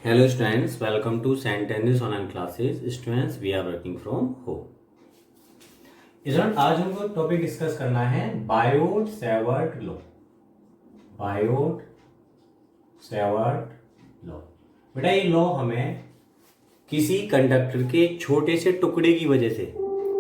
Hello students, welcome to St. Dennis online classes. Students, we are working from home. Student आज हमको topic discuss करना है Biot Savart law. Biot Savart law. बेटा ये law हमें किसी कंडक्टर के छोटे से टुकड़े की वजह से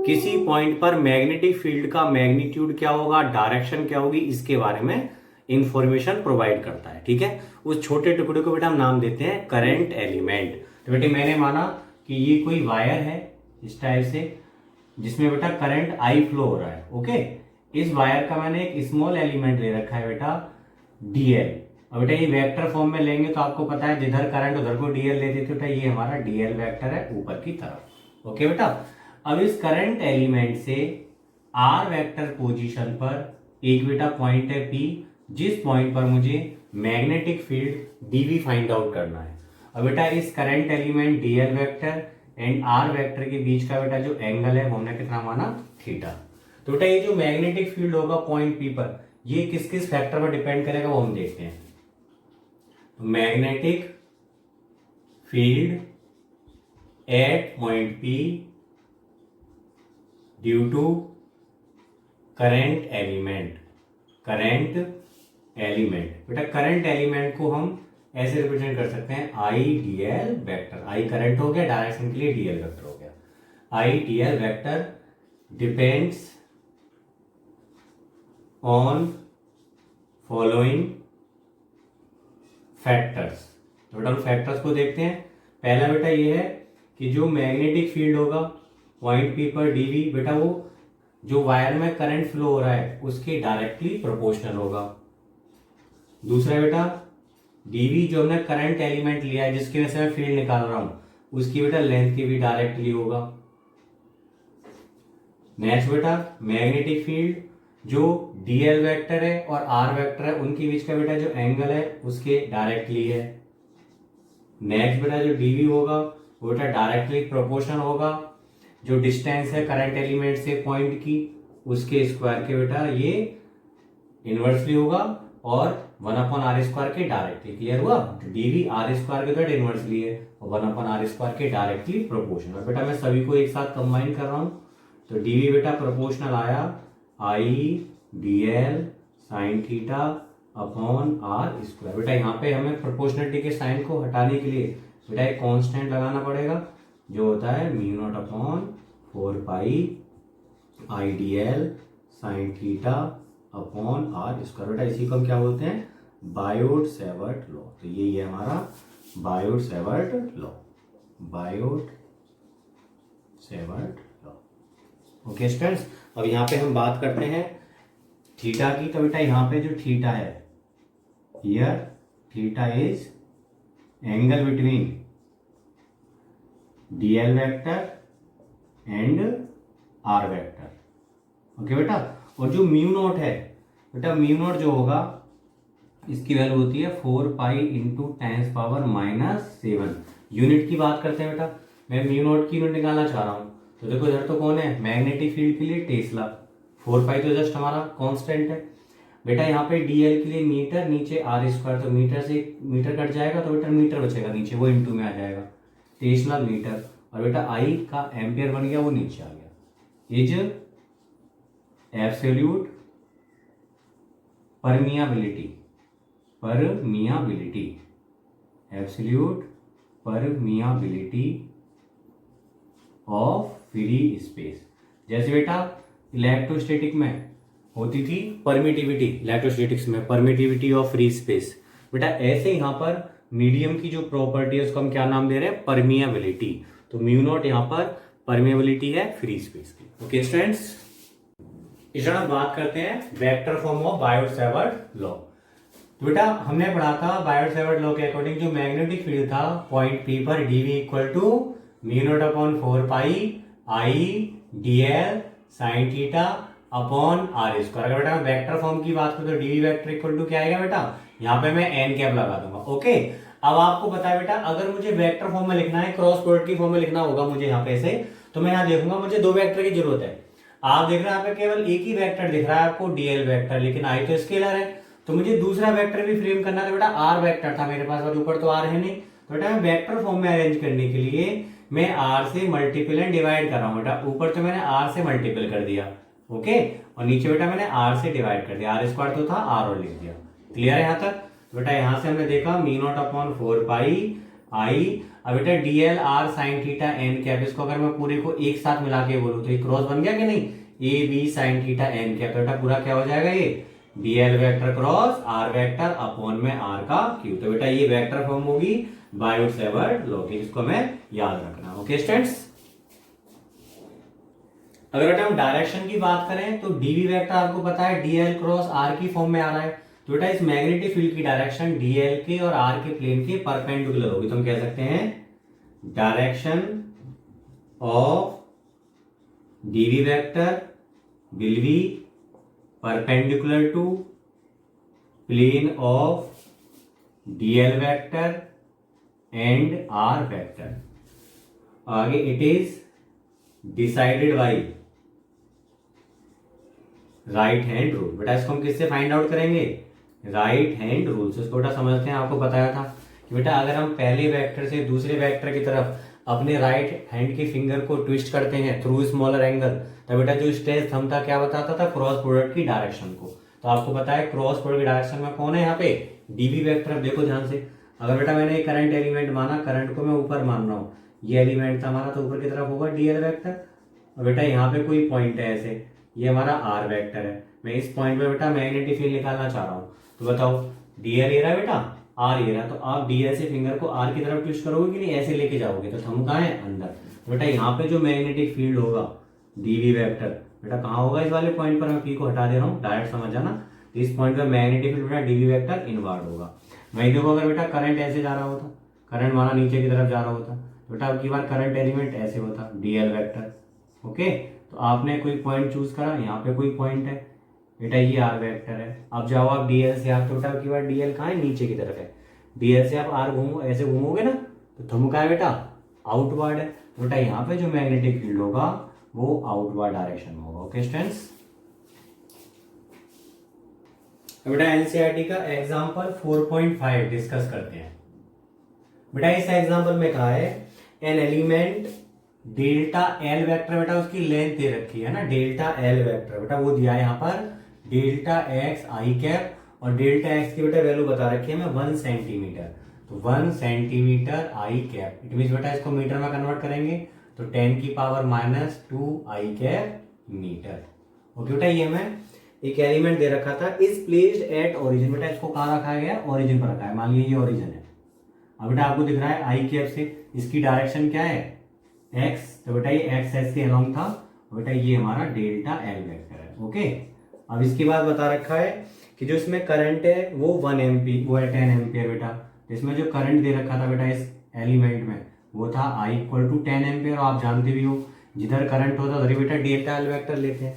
किसी पॉइंट पर मैग्नेटिक फील्ड का मैग्नीट्यूड क्या होगा, डायरेक्शन क्या होगी, इसके बारे में इंफॉर्मेशन प्रोवाइड करता है। ठीक है, उस छोटे टुकड़े को बेटा हम नाम देते हैं करंट एलिमेंट। तो बेटे मैंने माना कि ये कोई वायर है इस टाइप से जिसमें बेटा करंट आई फ्लो हो रहा है। ओके, इस वायर का मैंने एक स्मॉल एलिमेंट ले रखा है बेटा डीएल। और बेटा ये वेक्टर फॉर्म में लेंगे तो आपको पता है जिधर करंट उधर को डीएल ले देते, बेटा ये हमारा डीएल वेक्टर है ऊपर की तरफ। ओके बेटा, अब इस करंट एलिमेंट से आर वेक्टर पोजीशन पर एक बेटा पॉइंट है पी, जिस पॉइंट पर मुझे magnetic field DB find out करना है। अब बेटा इस current element DL vector and R vector के बीच का बेटा जो एंगल है वो हमने कितना माना, थीटा। तो बेटा ये जो मैग्नेटिक फील्ड होगा पॉइंट पी पर, ये किस किस फैक्टर पर डिपेंड करेगा वो हम देखते हैं। Magnetic field at point P due to current element. Current element, बेटा करंट एलिमेंट को हम ऐसे रिप्रेजेंट कर सकते हैं I DL vector. I current हो गया, डायरेक्शन के लिए डीएल वेक्टर हो गया। I DL vector depends on following factors. तो बेटा हम फैक्टर्स को देखते हैं। पहला बेटा ये है कि जो मैग्नेटिक फील्ड होगा पॉइंट पी पर डीवी, बेटा वो जो वायर में करंट फ्लो हो रहा है उसके डायरेक्टली प्रोपोर्शनल होगा। दूसरा बेटा डीवी जो हमने करंट एलिमेंट लिया है जिसकी वजह से मैं फील्ड निकाल रहा हूं उसकी बेटा लेंथ के भी डायरेक्टली होगा। नेक्स्ट बेटा मैग्नेटिक फील्ड जो डीएल वेक्टर है और आर वेक्टर है उनके बीच का बेटा जो एंगल है उसके डायरेक्टली है। नेक्स्ट बेटा जो डीवी होगा वो बेटा डायरेक्टली प्रोपोर्शनल होगा जो डिस्टेंस है करंट एलिमेंट से पॉइंट की उसके स्क्वायर के बेटा ये इनवर्सली होगा और 1/r² के डायरेक्टली। क्लियर हुआ? तो डीवी आर स्क्वायर के बेटा इनवर्सली है और 1/r² के डायरेक्टली प्रोपोर्शनल। बेटा मैं सभी को एक साथ कंबाइन कर रहा हूं तो डीवी बेटा प्रोपोर्शनल आया I DL sine theta upon R square. बेटा यहाँ पे हमें प्रोपोर्शनलिटी के साइन को हटाने के लिए बेटा एक कांस्टेंट लगाना पड़ेगा जो होता है mu naught upon 4 pi I DL sine theta upon R square. बेटा इसी को हम क्या बोलते हैं, बायोट सेवर्ट लॉ। तो ये है हमारा Biot Savart law. Biot Savart law. Okay students, अब यहाँ पे हम बात करते हैं थीटा की। तो बेटा यहाँ पे जो थीटा है here theta is angle between DL vector and R vector. Okay बेटा, और जो म्यू नॉट है बेटा म्यू नॉट जो होगा इसकी वैल्यू होती है 4 पाई इंटू 10⁻⁻⁷। यूनिट की बात करते हैं बेटा, मैं म्यू नॉट की यूनिट निकालना चाह रहा हूं तो देखो इधर तो कौन है, मैग्नेटिक फील्ड के लिए टेस्ला। 4 पाई तो जस्ट हमारा कांस्टेंट है बेटा। यहाँ पे डीएल के लिए मीटर, नीचे आर स्क्वायर, तो मीटर से मीटर कट जाएगा तो बेटा मीटर बचेगा नीचे, वो इंटू में आ जाएगा टेस्ला मीटर। और बेटा आई का एम्पियर बन गया वो नीचे आ गया। Is absolute permeability, permeability, absolute permeability of free space. जैसे बेटा इलेक्ट्रोस्टैटिक में होती थी परमिटिविटी, इलेक्ट्रोस्टैटिक्स में परमिटिविटी ऑफ फ्री स्पेस, बेटा ऐसे यहाँ पर मीडियम की जो प्रॉपर्टी है उसको हम क्या नाम दे रहे हैं, परमियाबिलिटी। तो म्यू नॉट यहाँ पर परमियाबिलिटी है फ्री स्पेस की। ओके स्टूडेंट्स, इस हम बात करते हैं vector form of Biot Savart law. तो बेटा हमने पढ़ा था बायोट सेवर्ट लॉ के अकॉर्डिंग जो मैग्नेटिक फील्ड था पॉइंट पी पर DB equal to mu naught upon 4 pi I DL sine theta upon R square. अगर बेटा वेक्टर फॉर्म की बात करूं तो डीवी वेक्टर इक्वल टू क्या आएगा बेटा, यहाँ पे मैं एन कैप लगा दूंगा। ओके, अब आपको पता है बेटा अगर मुझे वेक्टर फॉर्म में लिखना है, क्रॉस प्रोडक्ट की फॉर्म में लिखना होगा मुझे यहाँ पे से, तो मैं यहाँ देखूंगा मुझे दो वेक्टर की जरूरत है। आप देख रहे हैं यहाँ पे केवल एक ही वेक्टर दिख रहा है आपको डीएल वेक्टर, लेकिन आई तो स्केलर है तो मुझे दूसरा वेक्टर भी फ्रेम करना था बेटा। आर वेक्टर था मेरे पास और ऊपर तो आर है नहीं, तो बेटा मैं वेक्टर फॉर्म में अरेंज करने के लिए मैं r से मल्टीपल एंड डिवाइड कर रहा हूँ बेटा। ऊपर तो मैंने r से मल्टीपल कर दिया, ओके, और नीचे बेटा मैंने r से डिवाइड कर दिया, r स्क्वायर तो था r और लिख दिया। क्लियर है यहाँ तक? तो बेटा यहाँ से हमने देखा me not upon 4 pi I. अब बेटा DL R sine theta N cap, इसको अगर मैं पूरे को एक साथ मिला के बोलूँ तो ये क्रॉस बन गया कि नहीं, A B sine theta N cap. तो बेटा पूरा क्या हो जाएगा ये DL vector cross R vector upon में आर का क्यूब। तो बेटा ये वेक्टर फॉर्म होगी बायोट-सेवर्ट लॉ की, इसको हमें याद रखना। ओके स्टूडेंट्स, अगर हम डायरेक्शन की बात करें तो डीवी वेक्टर आपको पता है डीएल क्रॉस आर की फॉर्म में आ रहा है। तो बेटा इस मैग्नेटिक फील्ड की डायरेक्शन डीएल के और आर के प्लेन के परपेंडिकुलर होगी। तो हम कह सकते हैं direction of DV vector will be perpendicular to plane of DL vector and R vector. आगे it is decided by right hand rule. बेटा इसको हम किससे फाइंड आउट करेंगे, राइट हैंड रूल से। इसको बेटा समझते हैं, आपको बताया था कि बेटा अगर हम पहले वेक्टर से दूसरे वेक्टर की तरफ अपने राइट हैंड के फिंगर को ट्विस्ट करते हैं थ्रू स्मॉलर एंगल, तो बेटा जो स्ट्रेस थंब था क्या बताता था, क्रॉस प्रोडक्ट की डायरेक्शन को। तो आपको पता है क्रॉस प्रोडक्ट की डायरेक्शन में कौन है यहाँ पे, डीवी वेक्टर। देखो ध्यान से, अगर बेटा मैंने करंट एलिमेंट माना, करंट को मैं ऊपर मान रहा हूँ, ये एलिमेंट था हमारा, तो ऊपर की तरफ होगा डीएल वेक्टर। और बेटा यहाँ पे कोई पॉइंट है ऐसे, ये हमारा आर वेक्टर है। मैं इस पॉइंट पे बेटा मैग्नेटिक फील्ड निकालना चाह रहा हूँ, तो बताओ डीएल ये रहा बेटा, आर ये रहा, तो आप डीएल से फिंगर को आर की तरफ ट्विस्ट करोगे कि नहीं, ऐसे लेके जाओगे, तो थंब कहाँ है, अंदर। तो बेटा यहाँ पे जो मैग्नेटिक फील्ड होगा डीवी वेक्टर बेटा कहाँ होगा, इस वाले पॉइंट पर। मैं पी को हटा दे रहा हूँ, डायरेक्ट समझ जाना। तो इस पॉइंट पर मैग्नेटिक फील्ड बेटा डीवी वेक्टर इनवर्ड होगा। वही देखो, अगर बेटा करंट ऐसे जा रहा होता, करंट माना नीचे की तरफ जा रहा होता, तो बेटा अब की बार करंट एलिमेंट ऐसे होता डीएल वेक्टर। ओके, तो आपने कोई पॉइंट चूज करा, यहाँ पे कोई पॉइंट है बेटा, ये आर वेक्टर है। अब जाओ आप डीएल से, आप तो बेटा की बार डीएल कहाँ है, नीचे की तरफ है। डीएल से आप आर घूमो, ऐसे घूमोगे ना, तो थंब कहाँ है बेटा, आउटवर्ड है। बेटा यहाँ पे जो मैग्नेटिक फील्ड होगा वो आउटवर्ड डायरेक्शन में होगा। ओके स्टूडेंट्स, बेटा एनसीईआरटी का एग्जांपल 4.5 डिस्कस करते हैं। बेटा इस एग्जांपल में कहा है an element delta L vector, बेटा उसकी लेंथ दे रखी है ना, डेल्टा एल वेक्टर बेटा वो दिया है यहाँ पर डेल्टा एक्स आई कैप, और डेल्टा एक्स की बेटा वैल्यू बता रखी है मैं 1 सेंटीमीटर। तो 1 centimetre I cap, it mean बेटा इसको मीटर में कन्वर्ट करेंगे तो 10 की पावर -2 आई कैप मीटर। ओके बेटा, ये हमें एक एलिमेंट दे रखा था, इज प्लेस्ड एट ओरिजिन। बेटा इसको कहाँ रखा गया, ओरिजिन पर रखा है। मान लीजिए ये ओरिजिन है। अब बेटा आपको दिख रहा है आई कैप से इसकी डायरेक्शन क्या है, एक्स, तो बेटा ये एक्स एक्स के अलोंग था। बेटा ये हमारा डेल्टा एल वेक्टर है। ओके, अब इसके बाद बता रखा है कि जो इसमें करंट है वो 1 एम्पी, वो है 10 एम्पियर। बेटा इसमें जो करंट दे रखा था बेटा इस एलिमेंट में वो था I = 10 एम्पियर। आप जानते भी हो जिधर करंट होता उधर बेटा डेल्टा एल वेक्टर लेते हैं।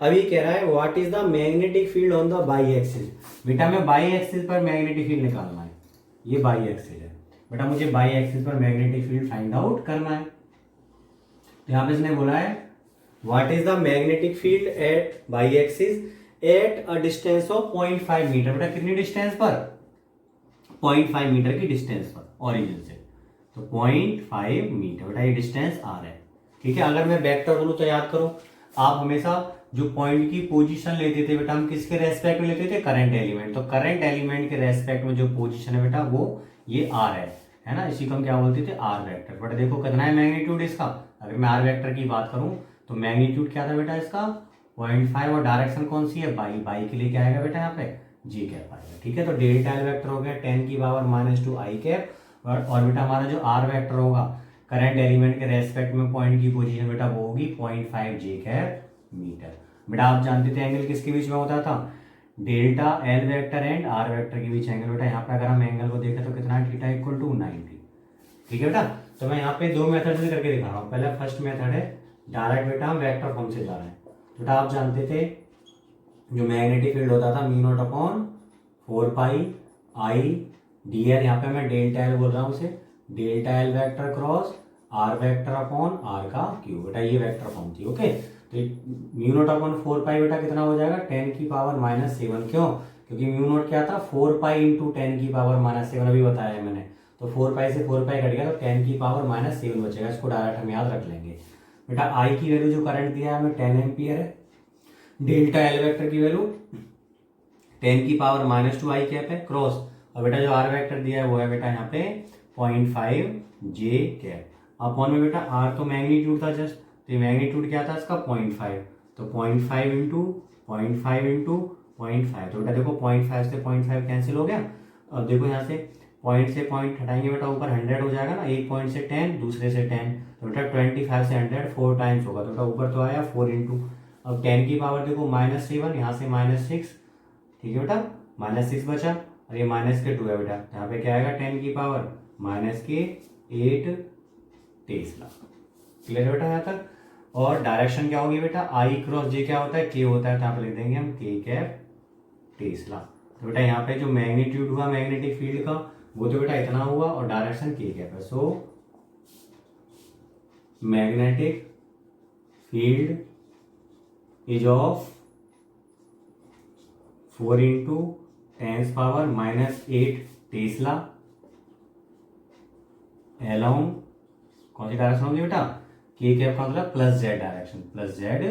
अब ये कह रहा है what is the magnetic field on the Y axis. बेटा मैं बाई एक्सिस पर मैग्नेटिक फील्ड निकालना है, ये बाई एक्सिस है बेटा, मुझे बाई एक्सिस पर मैग्नेटिक फील्ड फाइंड आउट करना है। तो यहाँ पे इसने बोला है what is the magnetic field at Y axis at a distance of 0.5 metre. बेटा कितनी डिस्टेंस पर, 0.5 मीटर की डिस्टेंस पर ओरिजिन से, तो 0.5 मीटर बेटा ये डिस्टेंस आ रहा है। ठीक है, अगर मैं वेक्टर बोलूं तो याद करो, आप हमेशा जो पॉइंट की पोजीशन लेते थे बेटा हम किसके रेस्पेक्ट में लेते थे, करंट एलिमेंट। तो करंट एलिमेंट के रेस्पेक्ट में जो पोजीशन है बेटा वो ये आर है ना, इसी को हम क्या बोलते थे, आर वेक्टर। बेटा देखो कितना है मैग्नीट्यूड इसका, अगर मैं आर वेक्टर की बात करूं तो मैग्नीट्यूड क्या था बेटा इसका 0.5, और डायरेक्शन कौन सी है, बाई। बाई के लिए क्या आएगा बेटा यहाँ पे जी कैप आएगा। ठीक है, तो डेल्टा एल वेक्टर हो गया 10 की पावर -2 आई कैप, और बेटा हमारा जो आर वेक्टर होगा करंट एलिमेंट के रेस्पेक्ट में पॉइंट की पोजीशन बेटा वो होगी 0.5 जे कैप मीटर। बेटा आप जानते थे एंगल किसके बीच में होता था, delta L vector and R vector के बीच एंगल। बेटा यहाँ पे अगर हम एंगल को देखें तो कितना है, थीटा = 90। ठीक है बेटा, तो मैं यहाँ पे दो मेथड से करके दिखा रहा हूँ। पहला फर्स्ट मेथड है डायरेक्ट, बेटा हम वेक्टर फॉर्म से जा रहे हैं। बेटा आप जानते थे जो मैग्नेटिक फील्ड होता था μ0/4 पाई आई डी एल, यहाँ पे मैं डेल्टा एल बोल रहा हूँ उसे, delta L vector cross R vector upon R का क्यूब। बेटा ये वेक्टर फॉर्म थी। ओके, तो μ0/4 पाई बेटा कितना हो जाएगा 10 की पावर -7। क्यों, क्योंकि μ0 क्या था 4 पाई × 10 की पावर -7 अभी बताया है मैंने, तो 4 पाई से 4 पाई कट गया तो 10⁻⁻7 बचेगा। इसको डायरेक्ट हम याद रख लेंगे। बेटा आई की वैल्यू जो करंट दिया है हमें 10 एम्पियर है। डेल्टा एल वेक्टर की वैल्यू 10⁻⁻2 आई कैप है क्रॉस, और बेटा जो आर वेक्टर दिया है वो है बेटा यहाँ पे 0.5 जे कैप। अपॉन में बेटा आर तो मैग्नीट्यूड था जस्ट, तो ये मैग्नीट्यूड क्या था इसका 0.5, तो 0.5 इंटू 0.5 इंटू 0.5, तो बेटा देखो 0.5 से 0.5 कैंसिल हो गया। अब देखो यहाँ से पॉइंट से पॉइंट हटाएंगे बेटा ऊपर 100 हो जाएगा ना, एक पॉइंट से 10 दूसरे से 10, तो बेटा 25 से 100 4 टाइम्स होगा, तो बेटा ऊपर तो आया 4 इंटू, अब 10 की पावर देखो -7, यहाँ से -6, ठीक है बेटा -6 बचा, और ये माइनस के 2 है बेटा, यहाँ पे क्या आएगा 10 की पावर -8 टेस्ला। क्लियर है बेटा यहाँ तक। और डायरेक्शन क्या होगी बेटा, आई क्रॉस जे क्या होता है, के होता है, तो यहाँ पे लिख देंगे हम के कैप टेस्ला। तो बेटा यहाँ पे जो मैग्नीट्यूड हुआ मैग्नेटिक फील्ड का वो तो बेटा इतना हुआ, और डायरेक्शन के कैप है। So magnetic field is of 4 into 10⁻⁻8 Tesla along कौन सी डायरेक्शन होगी बेटा, के कैप का मतलब plus Z direction, plus Z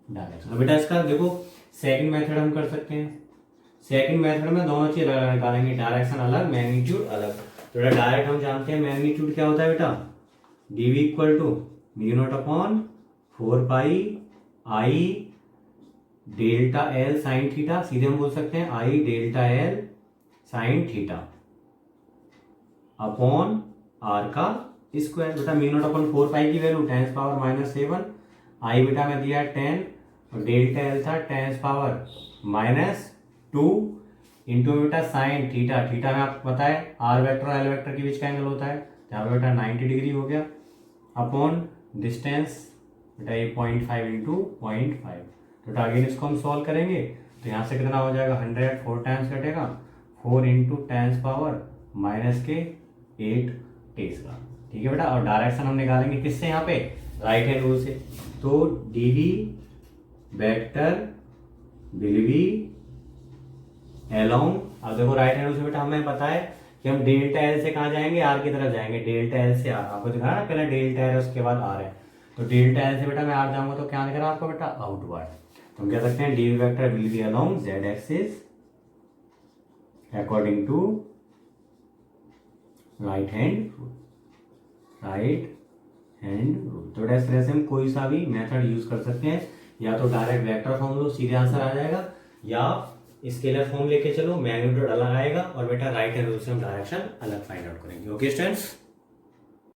direction. अब बेटा इसका देखो सेकंड मेथड हम कर सकते हैं। सेकंड मेथड में दोनों चीज अलग अलग निकालेंगे, डायरेक्शन अलग मैग्नीट्यूड अलग। तो बेटा डायरेक्ट हम जानते हैं मैग्नीट्यूड क्या होता है बेटा, dv equal to μ0/4 pi I delta L sine theta, सीधे हम बोल सकते हैं I delta L sine theta upon R का स्क्वायर। बेटा μ0/4 पाई की वैल्यू 10⁻⁻7, आई बेटा में दिया 10 और डेल्टा एल था 10⁻⁻2 इंटू बेटा साइन थीटा, थीटा में आपको पता है आर वेक्टर और एल वेक्टर के बीच का एंगल होता है, यहाँ पे बेटा 90 डिग्री हो गया, अपॉन डिस्टेंस बेटा ये 0.5 इंटू 0.5। तो अगेन इसको हम सॉल्व करेंगे तो यहाँ से कितना हो जाएगा 100, 4 टाइम्स कटेगा, 4 इंटू 10⁻⁻8 टेस्ला। ठीक है बेटा। और डायरेक्शन हम निकालेंगे किससे, यहाँ पे राइट हैंड रूल से, तो DB vector will be along, अब देखो राइट हैंड रूल से बेटा हमें पता है कि हम डेल्टा एल से कहाँ जाएंगे, आर की तरफ जाएंगे, डेल्टा एल से आर, आपको दिखा ना पहले डेल्टा एल उसके बाद आर है, तो डेल्टा एल से बेटा मैं आर जाऊंगा तो क्या दिख रहा है आपको बेटा आउटवर्ड, तो हम कह सकते हैं DB vector will be along Z axis according to right hand rule, right hand rule. तो इस तरह से हम कोई सा भी मेथड यूज कर सकते हैं, या तो डायरेक्ट वेक्टर फॉर्म लो सीधे आंसर आ जाएगा, या स्केलर फॉर्म लेके चलो मैग्नीट्यूड अलग आएगा, और बेटा राइट हैंड रूल से हम डायरेक्शन अलग फाइंड आउट करेंगे। Okay students.